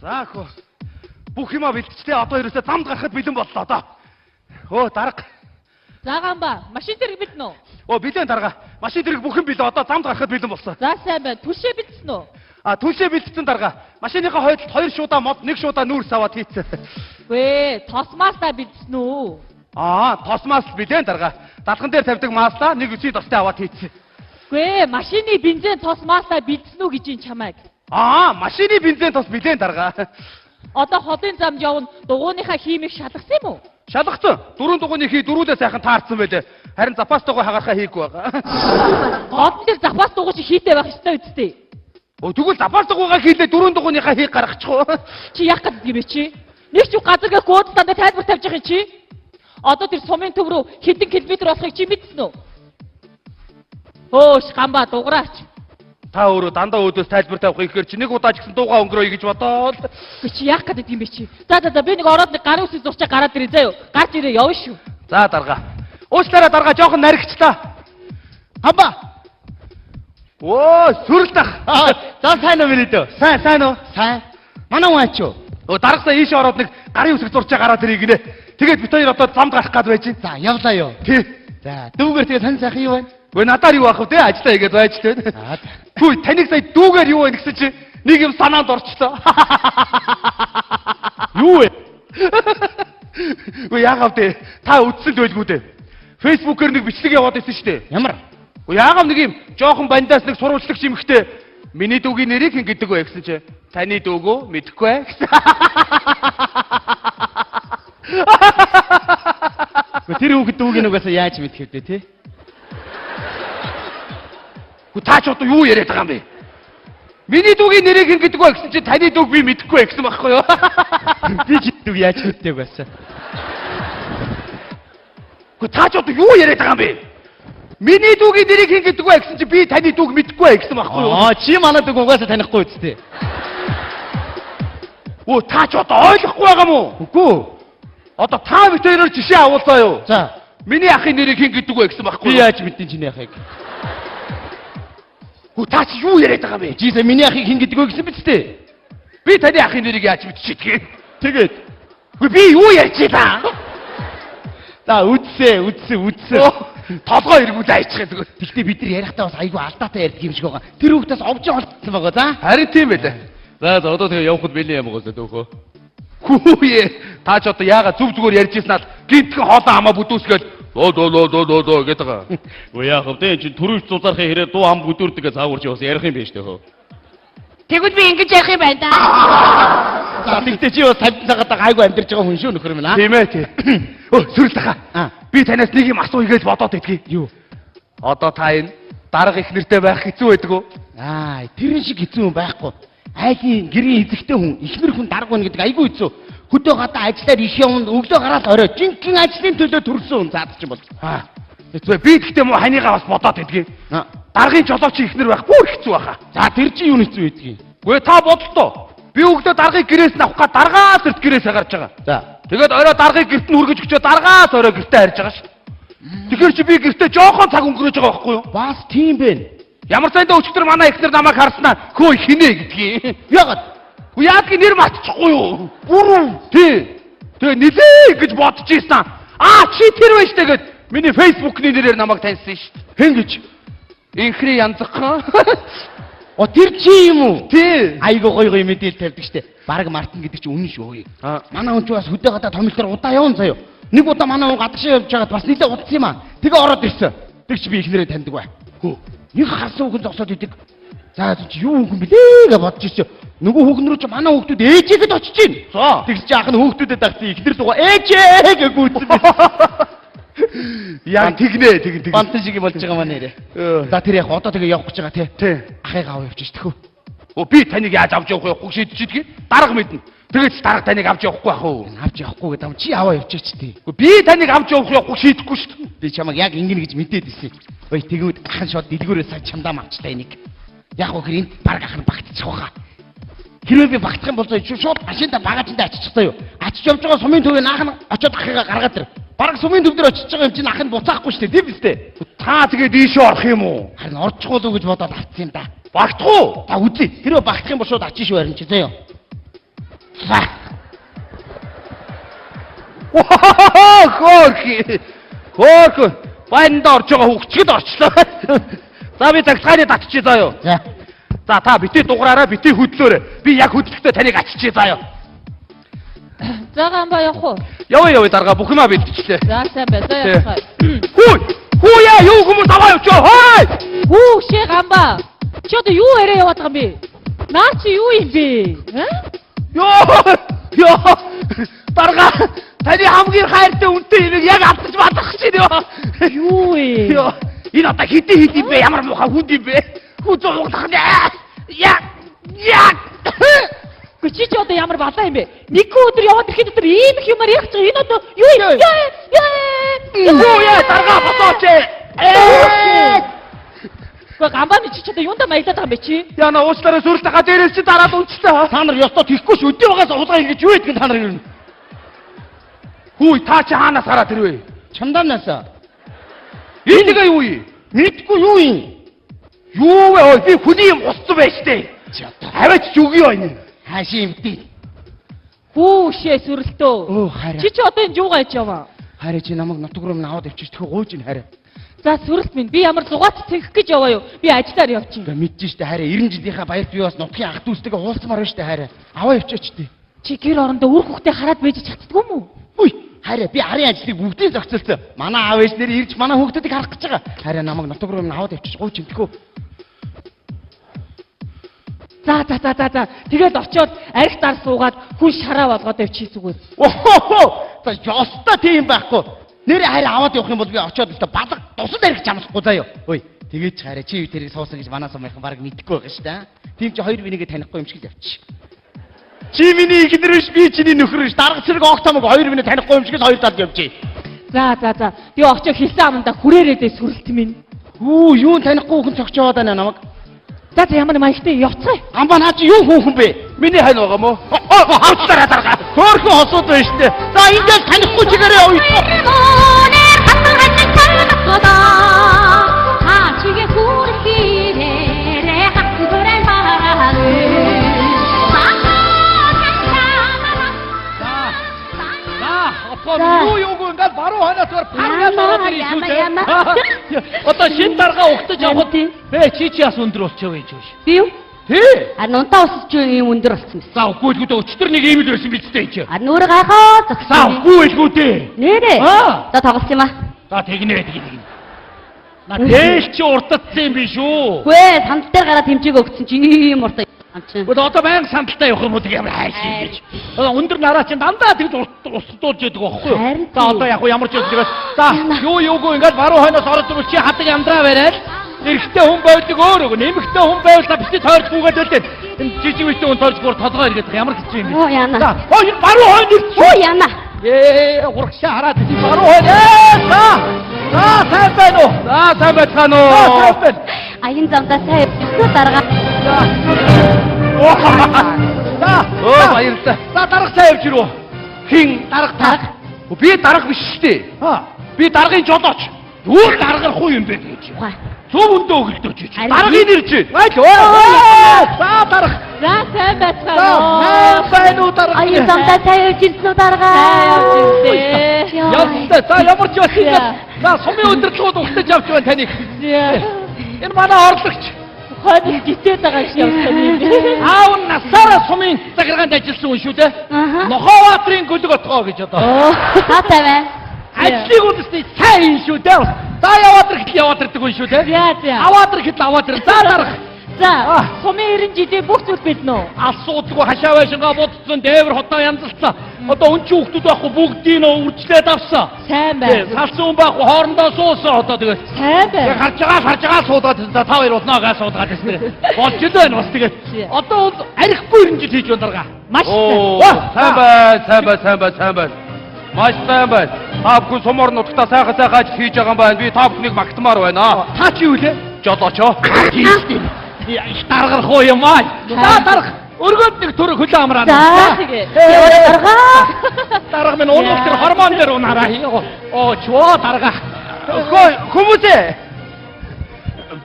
За хөө. Бүх юмаа бэлтжтэй одоо ерөөсөө замд гарахад бэлэн боллоо одоо. Өө дарга. За Ганба, машин зэрэг бэлэн үү? Оо бэлэн дарга. Машин зэрэг бүх юм бэлэн одоо замд гарахад бэлэн болсон. За сайн байна. Түлшээ бэлдсэн үү? Түлшээ бэлдсэн дарга. Машиныхаа хойдолд 2 шуудаа мод, 1 шуудаа нүүрс аваад хийцээ. Вэ, тосмаасаа бэлдсэн үү? Тосмаас бэлэн дарга. Далхан дээр тавьдаг маасаа 1 үсий тостой аваад хийцээ. Вэ, машины бензин тосмаасаа бэлдсэн үү гэж ин чамайг. Машины бензин тос бэлэн дарга. Одоо ходын замд явна дугууныхаа химийг шалгасан юм уу? Шалгацсан. 4 дугууны хий 4-өөс сайхан таарсан байлээ. Харин запас дугуй хагарахаа хийхгүй байгаа. Гол дээр запас дугуй чи хийтэй байх ёстой үстэй. Тэгвэл запас дугуйгаа хийлээ 4 дугууныхаа хийг гаргачихгүй. Чи яах гэдэг юм бэ чи? Нэг ч газаргаа гүйцэндээ тайлбар тавьж байгаа чи. Одоо тэр сумын төв рүү хэдэн километр болохыг чи мэдсэн үү? Ганба дуграач. Та өөрөө дандаа өөдөөс тайлбар тавих ихээр чи нэг удаа ч гэсэн дуугаа өнгөрөөе гэж бодоод. Чи яах гэдэг юм бэ чи? За би нэг ороод нэг гарын үсийг зурчаа гараад ирээ заяа. Гарч ирээ явна шүү. За дарга. Уучлаарай дарга жоохон наригчлаа. Хамба. Сүрлдах. За сайн уу мөрөдөө. Сайн уу? Сайн. Манай хүн ачуу. Даргасаа ийшээ ороод нэг гарын үсэг зурчаа гараад ирээ гинэ. Тэгээд бид хоёр одоо замд гарах гээд байж байна. За явлаа юу. Тий. За дүүгээр тэгээ тань сайхан юу байна? Өө надаар юу ах вэ? Ажлаа хийгээд байж тээ. Хүй таныг сая дүүгээр юу вэ гэсэн чи нэг юм санаанд орчлоо. Юу вэ? Өө яагав дээ? Та үдсэн байлгүй дээ. Фэйсбүүкээр нэг бичлэг яваад байсан шүү дээ. Ямар? Өө яагав нэг юм жоохон бандаас нэг сурвалжлагч юмхтэй миний дүүгийн нэрийг хэн гэдэг вэ гэсэн чи таны дүүгөө мэдэхгүй ээ гэсэн. Тэр хүүхэд дүүгийн угаасаа яаж мэдэх вэ те? Та ч одоо юу яриад байгаа юм бэ? Миний дүүгийн нэрийг хэн гэдэг вэ гэсэн чи таны дүүг би мэдэхгүй ээ гэсэн байхгүй юу? Би ч дүүг яаж мэддэг байсан. Та ч одоо юу яриад байгаа юм бэ? Миний дүүгийн нэрийг хэн гэдэг вэ гэсэн чи би таны дүүг мэдэхгүй ээ гэсэн байхгүй юу? Чи манай дүүг угаасаа танихгүй үсттэй. Та ч одоо ойлгохгүй байгаа мó? Үгүй. Одоо та бид хоёроор жишээ авуулзаа юу? За. Миний ахын нэрийг хэн гэдэг вэ гэсэн байхгүй юу? Би яаж мэдэн чиний ахыг? Та чи юу яриад байгаа юм бэ? Жийсээ миний ахыг хэн гэдэг вэ гэсэн биз дээ. Би таны ахын нэрийг яаж мэдчихэдэг? Тэгээд. Би юу ярьж байна? За үдсээ. Толгой эргүүл айчих гэдэг. Гэхдээ бид нар ярихдаа бас айгүй алдаатай ярьдаг юм шиг байгаа. Тэр хүүхдээс овж олдсон байгаа за. Харин тийм байлаа. За одоо тэгээ явхад бэлэн юм гоос төөхөө. Хүүе. Та ч одоо яага зүг зүгээр ярьж ирсэн ал гинтгэн хоолоо хамаа бүдүүсгээл доо гэдэг байгаа. Уу яах вэ? Чи төрөвч зузаархын хэрэг дуу хам бүдүүрдэг гэж зааварч яваас ярих юм биш төөхөө. Тэгвэл би ингэж ярих юм байна да. За тэгтээ чи бас 50 цагаад гайгүй амьдарч байгаа хүн шүү нөхөр минь аа. Тийм ээ тий. Сүрлэхаа. Би танаас нэг юм асууя гэж бодоод идэгий. Юу? Одоо та энэ дарга их нэртэй байх хэцүү байдаг уу? Тэрэн шиг хэцүү хүн байхгүй. Айлын гэрийн эзэгтэй хүн, ихнэр хүн дарга хүн гэдэг айгүй хэцүү. Хөдөө гадаа ажиллаар иш явна, өглөө гараад орой. Жинхэнэ ажлын төлөө төрсөн хүн заадаг юм бол. Би гэхдээ муу ханийгаа бас бодоод идэгий. Даргын жолооч ихнэр байх бүр хэцүү баха. За тэр чи юу хэцүү байдгийг? Үгүй та бодлоо. Би өглөө даргыг гэрээс нь авах га даргаас эрт гэрээсээ гарч байгаа. За. Тэгээд орой даргыг гэрт нь хүргэж өчөө даргаас орой гэртээ харж байгаа ш. Тэгэхээр чи би гэртээ жоохон цаг өнгөрөөж байгаа байхгүй юу? Бас тийм бэ. Ямар сайдаа өчтөр манай ихнэр намайг харснаа хөө хинэ гэдгийг. Ягаад? Үгүй яадгийн нэр матчихгүй юу? Бүрэн. Тий. Тэгээ нилээ гэж бодож ийсэн. Чи тэр байж тэгээд миний фэйсбүүкний нэрээр намайг таньсан ш. Хэн гэж? Инхри янзхан. Тэр чи юм уу? Тий. Айгуу гоё мэдээлэл тавьдаг штэ. Бараг Мартин гэдэг чи үнэн шүү. Манай хүн ч бас хөдөө гадаа томилдоор удаа явна заяа. Нэг удаа манай хүн гадагшаа явж байгаад бас нилээ удсан юм аа. Тэгээ ороод ирсэн. Тэг чи би ихнэрээ таньдаг бай. Нэг харсан хүүхэн зогсоод идэг. За чи юу хүүхэн блээ гэж бодож ирсэн. Нөгөө хүүхэн рүү чи манай хүүхдүүд ээжээгээд очиж гин. Тэгс чи ах нь хүүхдүүдэд дагсан ихнэр дугаа ээжээ гэж гүйцэн байсан. Яг тэгнэ. Бантан шиг болж байгаа маа нэрэ. За тэр яг одоо тэгээ явах гэж байгаа тий. Ахыг аваа явчих төхөө. Би таныг яаж авч явах вэ? Шийдчихэдэг. Дарга мэднэ. Тэгээд дарга таныг авч явахгүй ах уу? Авч явахгүй гэдэг юм чи аваа явчих тий. Би таныг авч явахгүй шийдэхгүй шүү дээ. Би чамайг яг ингэнэ гэж мэдээд ирсэн. Ой тэгвэл ахын шууд дэлгүүрээс цаг чамдаа мавчтай энийг. Яг уу хэр энд баг ахын багтчих واخа. Хэрвээ би багтах юм бол шууд машинда багажиндаа аччихсан юу? Ачиж явж байгаа сумын төвөө наах нь очиод ахыгаа гаргаад ир. Бараг сумын төв дээр очиж байгаа юм чинь ах нь буцаахгүй шүү дээ. Тийм биз дээ. Та тэгээд ийшээ орох юм уу? Харин орчихгүй л гэж бодоод авцсан юм да. Багтах уу? За үзье. Хэрвээ багтах юм бол шууд ачиж шүү харин чи заяа. Хөөх. Хөөх. Байнд орж байгаа хөвчгд орчлоо. За би цагцгааны татчихъя заа юу. За. За та битээ дугаараа битээ хөдлөөрэй. Би яг хөдлөхдөө таныг аччихъя заа юу. За гамба явах уу? Яваа дарга бүхнээ бэлтчихлээ. За сайн бай. За явах. Хөөе юу хүмүүс аваа явчих. Хөөе. Хүү шээ гамба. Чи одоо юу яриа яваад байгаа юм бэ? Наа чи юу юм бэ? Ёо. Дарга таны хамгийн хайртай үнтэй энийг яг алдаж бадах чинь Юу вэ? ёо. Энэ одоо хэдий бэ? Ямар муухай хүнд юм бэ? Хүзүүлэх нэ. Яг. Чи одоо ямар балаа юм бэ? Нэг өдөр яваад ирэхэд өдөр ийм их юмар яг чинь энэ одоо юу юм? Юу дарга босооч. Гамбаны чи одоо юундаа маягдаад байгаа юм бэ чи? Яна уучлаарай сүрэлтээ дээрээс чи дараад унцлаа. Та нар ёстой тийхгүй ш өдөө байгаас улгаа ингэж юу гэдэг та нар юу? Хүй та чи хаанаас гараад ирвэ? Чамдаанаас. Энийг юу юм? Мэдгүй юу юм? Юу вэ? Ой би хүний юм устсан байж тээ. Аваач ч үгүй юу энэ. Хаашаа имтэй. Хүү шээ сүрэлтөө. Оо хараа. Чи одоо энэ юугаа хийж яваа? Хараа чи намайг нутг руу аваад авчиж тэгвэл гууж ин хараа. За сүрэлт минь би ямар зугаат цэнгэх гэж яваа юу? Би ажлаар явчих. Гэ мэдэж штэ хараа 90 жилийнхаа баярт би бас нутгийн ах дүүстэйгээ уулзмаар байна штэ хараа. Аваа явчаач тий. Чи гэр орондоо үр хөхтэй хараад байж чаддгүй юм уу? Хүй хараа би арын ажлыг бүгдийг зохицуулсан. Манай аав ээж нэр ирж манай хүүхдүүдийг харах гэж байгаа. Хараа намайг нутг руу аваад авчиж гууж ин тэхүү. За. Тэгээд очиод арх дар суугаад хүн шараа болгоод явчих зүгээр. Охоо. За ёстой тийм байхгүй. Нэр хараа аваад явах юм бол би очиод л балга тусал арх чамсахгүй заяа. Хөөе. Тэгээд ч хараа чи тэрийг суусан гэж манаас амархан баг мэдэхгүй байгаа шүү дээ. Тийм чи хоёр бинийгээ танихгүй юм шиг л явчих. Чи миний ихнэр биш би чиний нөхөр биш. Дарга цэрэг огтомог хоёр биний танихгүй юм шиг л хоёр талд явчих. За. Би очиод хэлсэн амандаа хүрээрээ сүрэлт минь. Хүү юу танихгүй хүн цогчоод байна намайг. За ямар маягтай явцгаа. Гамбаа наа чи юу хүүхэн бэ? Миний хань байгаа мó? Хавцлаараа дарга. Хөөрхөн хосууд байна штэ. За ингээд танихгүй чигээрээ явъя. Юу ингээд баруун хойноос паргаас ороод ирсэн үү? Одоо шин дарга угтаж явахад бэ чи яас өндөр болчихоо байж биш. Би юу? Тий. Нунтаа усч юм өндөр болсон юм. За үгүй л өчтөр нэг ийм л байсан биз дээ чи. Нүрэ гахаа За зогссон. үгүй л дээ. Нэрээ. Аа. За тоглох юм аа. За тэгнэ. На дээл чи уртдсан юм биш үү? Үгүй ээ, санд дээр гараад хэмжээг өгсөн чи ийм уртаа амчин. Одоо баян сандалтай явах юм уу тэг ямар хайш юм гэж. Өндөр нараа чинь дандаа тэгж устдуулж яадаг байхгүй юу? Харин За одоо яг ямар ч юм тэгээд за юу ингээд баруун хойноос ороод ирвэл чи хадаг амдраа бариад эрэгтэй хүн байдаг өөр нэмэгтэй хүн байвал бити тойрч бүгээд үлдээд энэ жижиг үстэй хүн тойрч бүр толгой иргээд ямар хэцүү юм бэ? Оо яана. За энэ баруун хойно ирчих. Оо яана. Урагшаа хараад чи баруун хойно. За сайн байна уу? За сайн байна уу? Сайн байна. Аян замдаа сайн өсөө дарга. Оо баярлалаа. За дарга цаа явж ирв. Хин дарга. Би дарга биш шүү дээ. Би даргын жолооч. Юу даргах уу юм бэ гэж. Цөв өндөө өгөлдөөч. Даргын нэрж байна. За дарга. За сайн байцгаана. За сайн уу дарга. Аян замдаа сайн явж ирсэн үү дарга. Явсан. За ямар ч бас ингэ. За сумын өдөрлгүүд өгтөж авч байна таныг. Энэ манай орлогч. Хойд гитээд байгаа шиг явсан юм. Аав насаараа сумын захиргаанд ажилласан хүн шүү дээ. Ноховатрын гөлөг отгоо гэж одоо. Хаатай бай. Ажлыг үстэй сайн шүү дээ. За яваад ирдэг хүн шүү дээ. За. Аваад ирэхэд аваад ир. За дарга. За, сумын 90 жилийн бүх зүйл бэлнэ үү? Асуудгүй хашаа байшингаа будсан дээвэр хотоо янзалсан. Одоо үн чи хүүхдүүд байхгүй бүгдийг нөө үржлээд авсан. Сайн байна. Салсан хүн байхгүй хоорондоо суусан одоо тэгээд. Сайн байна. Харж байгаа суудаад та хоёр уднаа газ суудгаад байна. Болж л байна бас тэгээд. Одоо бол арихгүй 90 жил хийж байна дарга. Маш сайн. Сайн байна. Маш сайн байна. Та бүхэн сумор нутгата сайхан ажил хийж байгаа юм байна. Би та бүхнийг магтмаар байна. Та чи юу лээ? Жолоочоо. Их даргах уу юм аа. За дарга. Өргөд нэг төрө хөлөө амраа. За тэгээ. Дарга. Дарга минь уул тэр хормон дээр унаараа. Оо чоо дарга. Хүмүүсээ.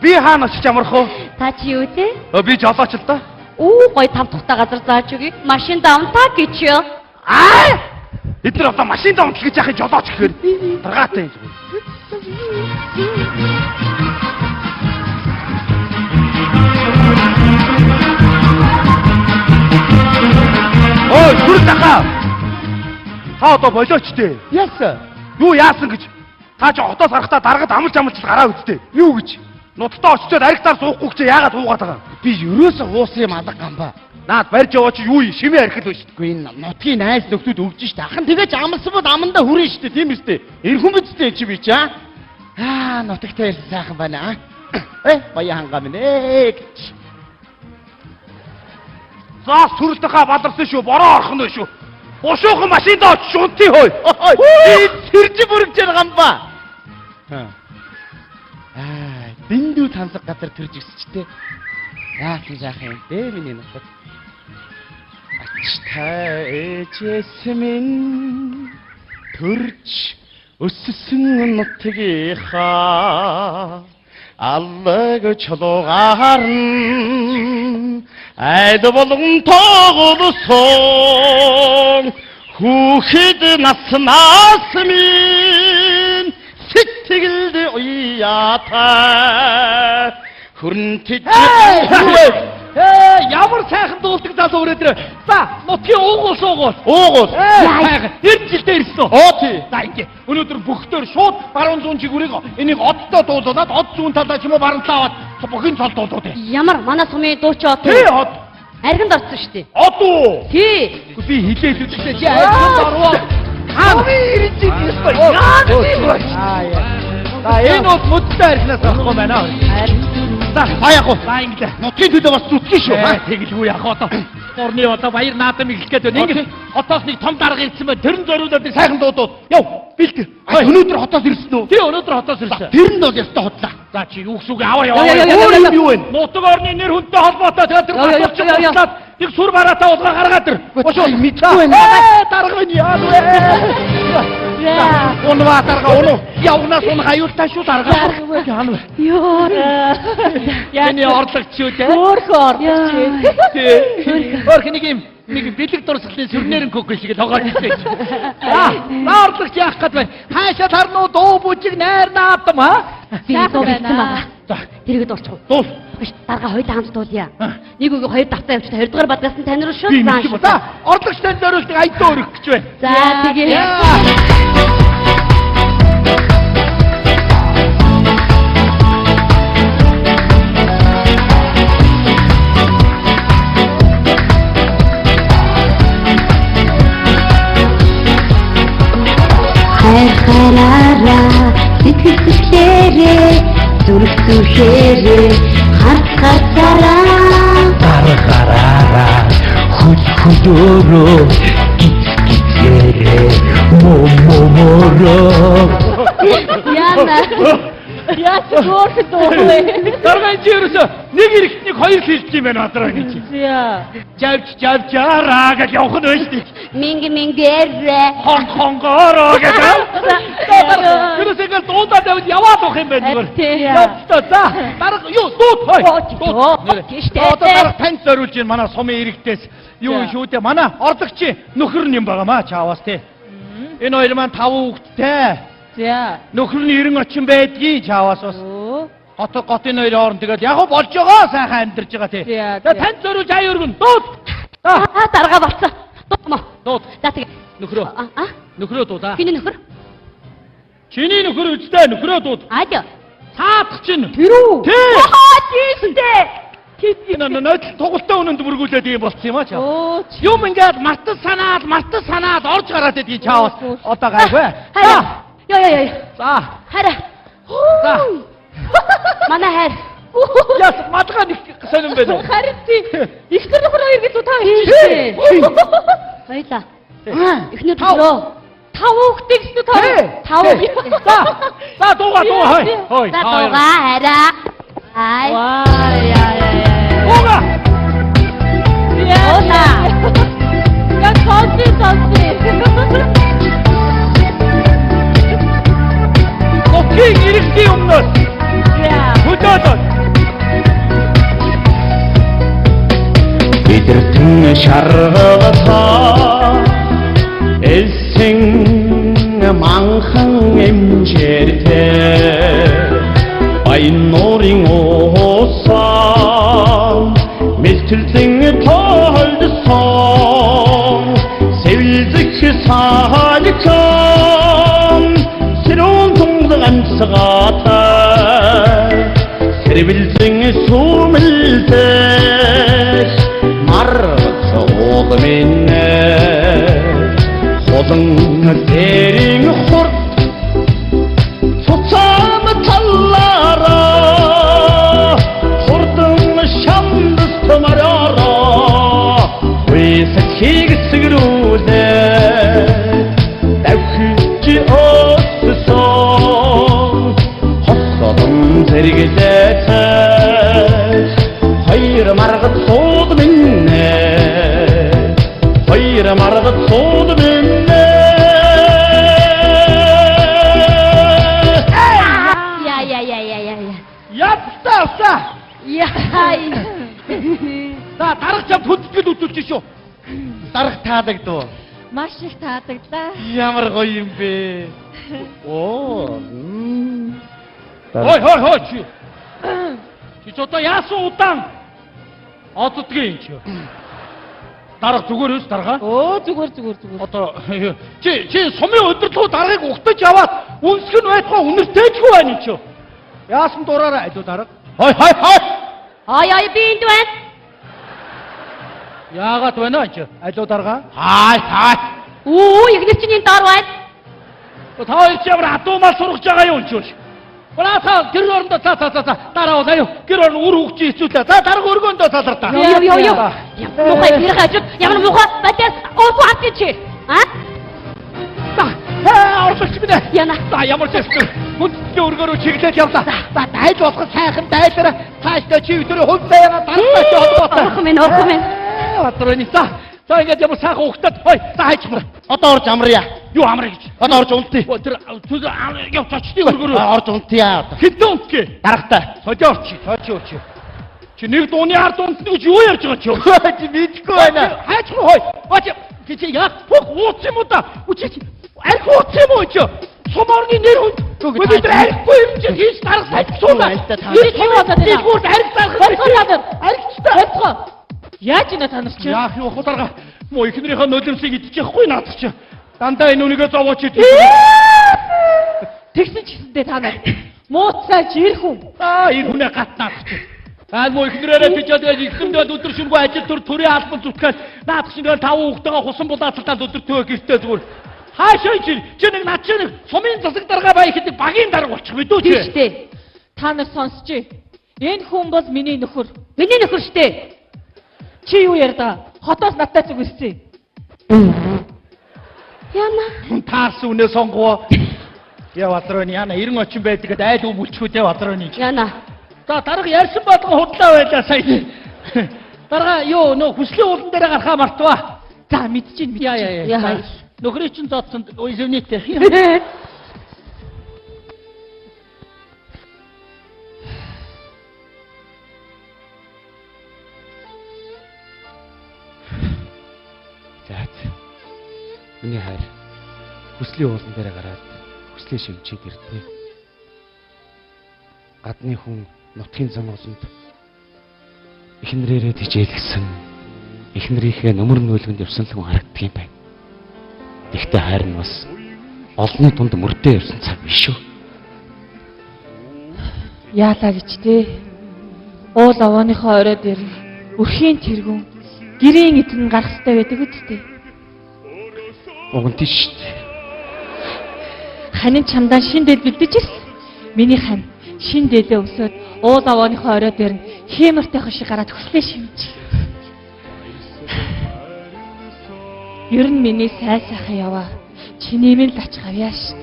Би хаанаас ч амарх уу? Та чи юу те? Би жолооч л да. Оо гоё тав тухтай газар зааж өгье. Машин давнтаа гэж юу? Аа! Эдгээр одоо машин даван гэж яхах жолооч гэхээр даргаатай юм зүгээр. Ой, сүр дахаа. Та одоо болооч дээ. Яасан? Юу яасан гэж? Та ч хотоос харахтаа дарагд амлж гараа үсттэй. Юу гэж? Нуттай очичоод аригтаар суухгүй гэж яагаад уугаад байгаа юм? Би ерөөсөө уусан юм алга гамбаа. Наад барьж яваач юу юм? Шимээ архил байна шүү. Үгүй энэ нутгийн найз нөхдүүд өвж штэ. Ахын тэгэж амлсан бол амандаа хүрэн штэ. Тийм үстэй. Ирхэн бидтэй чи би чи аа. Нутагтай ирсэн сайхан байна аа. Баяа хангаа минь гэж. За сүрлдөхаа баларсан шүү. Бороо орхон нь шүү. Бушуухан машинд очиж унтий хөөе. Сэрж бүргэж гамбаа. Дэндүү тансаг газар төрж өсчтэй. Яах гэж яах юм бэ миний нутаг. Ачтай ээжэсмэн төрж өссөн нутгийнхаа аллаг чулуугаар айд болгон тоглосон хүүхэд наснаас минь сэтгэлд уяатай хүрнтэж ямар сайхан дуулдаг залуу өрөөдөр. За, нутгийн уугуул суугуул. уугуул. Энэ жилдээ ирсэн үү? Оо тий. За ингэ. Өнөөдөр бүхтөр шууд баруун зүүн чигүүрийг энийг одтой дуулаад од зүүн талаа ч юм уу баруун талаа аваад бүхэн цол дуулууд. Ямар манай сумын дуу ч од. Тий, од. Арганд орсон шүү дээ. Од уу? Тий. Би хилээд үтгтэй чи арганд орвоо. Аа, би ирж ирсэн. Яа. За, энэ бол мөдтэй аргинаас авахгүй байна. За, Аяагүй. за ингэ. Нутгийн төлөө бас зүтгэн шүү. Тэгэлгүй яах одоо. Орны одоо баяр наадам ихлэх гээд байна. Ингэ хотоос нэг том дарга ирсэн байна. Тэрэн зориулаад нэг сайхан дуудууд. Яв, бэлтэр. Өнөөдөр хотоос ирсэн үү? Тий, өнөөдөр хотоос ирсэн. Тэр нь бол ястаа хотлаа. За чи юу гэсүг аваа яваа. Юу вэ? Нутаг орны нэр хүнтэй холбоотой театр баталчлаад нэг сүр бараатаа улгаа гаргаад ир. Бошоо мэдгүй байна. Дарга нь яа вэ? Унваа дарга унуу. Явнаас ун хаюултай шүү дарга. Яан вэ? Ёо. Яны орлогч юу те? Өөрхөн орлогч. Өөрхөн нэг бэлэг дурсгалын сүрнэрэн кок шиг тоглож ирсэн. Орлогч яах гээд байна. Хаашаа тарнуу дуу бүжиг найр наадам аа? Би дуу бичсэн байгаа. За, Тэргээд орчих. дуул. Биш дарга хоёулаа хамт дуулъя. Нэг үг хоёр давтаа явчих. Хоёрдугаар бадгаас нь танил шүү. Би мэдгүй. За, орлогчтой зориулдаг айдаа өргөх гэж байна. За тэгээ. Хайраараа сэтгэл хөдлөрөө зүрх зүрхээрээ хатгаараа Гараараа хөлөөрөө гизгизээрээ момороо Яна. Яа өөрхөн дуулаа. Дарга энэ ерөөсө нэг ирэхтнийг хоёр хэлж юм байна адраа гэж. Яа. Жавжаараа гэж явах нь байж тийг. Мингэрэ. Хонгороо гэж. Ерөөсө ингэ дуудаад яваад яваад авах юм байна зүгээр. Явтаа за. Дарга юу дууд хой. Тийштэй. Одоо дарга танд зориулж байна манай сумын иргэдээс. Юу шүү дээ манай орлогчийн нөхөр нь юм байгаамаа чааваас те. Энэ хоёр маань 5 хүүхэдтэй. За. Нөхөр нь 90 орчим байдгийг чааваас бас. Оо. Готын хоёрын хооронд тэгээд яг болж байгаа сайхан амьдарч байгаа тий. За танд зориулж аяа өргөн дууд. Дарга болцсон. Дуудмаа. Дууд. За тэгээ. Нөхрөө. Нөхрөө дуудаа. Хиний нөхөр? Чиний нөхөр үстэй нөхрөө дууд. Аажа. Цаадах чинь. Тэр үү? Тий. Тийштэй. Нойд тоглолтын өнөнд бүргүүлээд ийм болцсон юм аа чаа. Оо. Юм ингээд мартас санаад орж гараад идэх чаавас. Одоо гайгүй. Яа. За. Хараа. За. Манай хайр. Яс матга нэг сонирн байна. Харин тий. Ихтер нөхөр хоёр гэж та Тийштэй. Баяла. Эхнэр төлөө. 5 хүүхдээ гэсэн та. 5. За дууга хой. За дууга хараа. Ай. Яа. Дууга. Яа. Яг сонси. Нутгийн иргэдийн өмнөөс. Яа. Хөдөөд. Шидэртэн шаргатаа эссэн манхан эмжээртэй баян нуурын уусаа мэлтэлсэн тоолдсон сэвэлзэх саалкам сэрүүн тунглан амсгаатай сэвэлзэн сүмэлдэх маргац уулминэ холон дэрийн хурд цуцаам таллаараа хурдан шамдас томараараа вэсэт хийгсгэрүүлээ давхиж өссөн хослон зэрэглээ хоёр маргад сууд минь хоёр маргад сууд минь Явтааса. Яй. За дарагч хөдөлгөл үзүүлж шүү. Дарах таадагдав. Маш их таадагдлаа. Ямар гоё юм бэ? Оо. Хой чи. Чи ч одоо яасан удаан оддгийн чи. Дарга зүгээр өс дарга. Оо зүгээр. Одоо чи сумын өдөрлөө даргаыг ухтаж яваад үнсгэн байтугай үнэртэйчгүй байна чи. Яасан дураараа аливаа дарга? Хой. Ой би энд байна. Яагаад байна чи? Аливаа дарга? Хай. Үу ихнэр чинь энэ доор байна. Та хоёр ч ямар хатуумаар сургаж байгаа юм чи. Бара та гэр орондоо за дараа уу аюу гэр орон үр хөгжиж хэцүүлээ. За дарга өргөөндөө талартаа. Юу. Мухай гэр хажууд ямар мухай батас оос хатчих чи. Орсоч минь. Яна. За ямар ч хэвчээ. Хүндэтгэл өргөөрөө чиглээд явлаа. За дайд болох сайхан дайлаараа цаашдаа чи өдрөө хөвдөө яна дараач холбоотой. Орох минь. Батроониса. За ингээд ямар сайхан ухтаад хой. За хайчмар. Одоо орж амръя. Юу амраа гэж. Одоо орж унтъя. Тэр явж очтыг өргөөрөө. Орж унтъя. Хэдэн унтгээ? Дарагтай. Содиорч. Чи нэг дууны ард унтна гэж юу ярьж байгаа чи? Чи мэдгүй байна. Хайчмар хой. Бач чи яг ууц юм уу та? Үчи арх ууц юм уу чи? Суморны нэр хүн. Бид архгүй юм чи хийж дарах сайжсуулаа. Юу болоод байна? Бүр арх дарах. Архчтай. Яаж ийна та нар чи? Яах юу хударга. Мо ихнэрийнхээ нулимсыг идчихгүй наадах чи. Дандаа энэ үнийгээ зовооч идэх. Тэгсэн ч гэсэндээ та нар мууцсаач ирэх хүн. Энэ хүнээ гатнаад чи. Мо ихнэрээрээ бичээд ихнэмдээ өдөр шүргөө ажил төрийн албан зүтгэл наадах шинээр 5 хүүхдтэйгээ хусан булаацалтаа өдөр төө гэртээ зүгээр. Хаашаа чи нэг над чи нэг сумын засаг дарга бай гэдэг багийн дарга болчих мэдүү чи. Тийм штэ. Та нар сонсчээ. Энэ хүн бол миний нөхөр. Миний нөхөр штэ. Чи юу ярьдаа? Хотоос надтай зүгэрсэн. Яна. Таарсан үнэ сонгоо. Яа Батрооны яна 90 очин байдгээд айл уу бүлчгүүдээ Батрооны. Яна. За дарга ярьсан болгон худлаа байлаа сая. Дарга юу нөө хүслийн уулан дээр гарахаа мартваа. За мэдчихээн. Яа. Нөхрөө чинь зодсон уйзөвнийтэй. Миний хайр хүслийн уулан дээр гараад хүслийн шимчээд ирдээ. Гадны хүн нутгийн зам олонд эхнэрээрээ тижээлгсэн эхнэрийнхээ нөмөр нүүлгэнд явсан л хүн харагддаг юм байна. Тэгтээ хайр нь бас олонний дунд мөрдөө явсан цаг биш шүү. Яалаа гэж дээ. Уул овооныхоо орой дээр өрхийн тэргүүн гэрийн эдэн гарах хэрэгтэй байдаг үсттэй. Уг нь тийш шүү дээ. Ханин чамдаа шин дээл бэлдэж ирсэн. Миний хань шин дээлээ өсөөд уул овооныхоо орой дээр нь хиймэртэй хошиг гараад хүслээ шимж. Ер нь миний сайхан яваа. Чиний минь л ач гавьяа шүү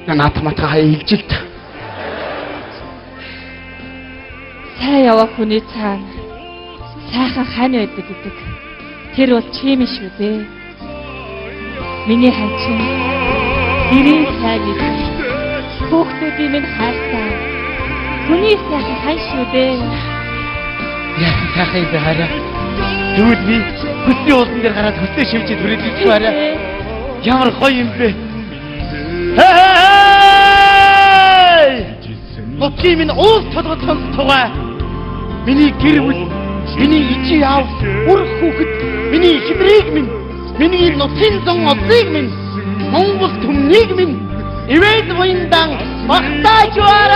дээ. Наатматга хаяа илжилт. Сайн яваа хүний цаана сайхан хань байдаг гэдэг. Тэр бол чи юм шүү дээ. Миний хань чинь гэрийн сайн нэг хүүхдүүдийн минь хайртай. Хүний сайхан хань шүү дээ. Яа сайхан юм бэ хараа. Тэгвэл би хөсний уулан дээр гараад хөсөө шивжиж хүрээлж байна. Ямар гоё юм бэ? Нутгийн минь уус толгой сонсогтой. Миний гэр бүл, миний ичи яав, үр хүүхэд, миний хэмрийг минь, миний нутгийн зон оцыг минь, Монгол түмнийг минь ивэд буяндан багтааж байна.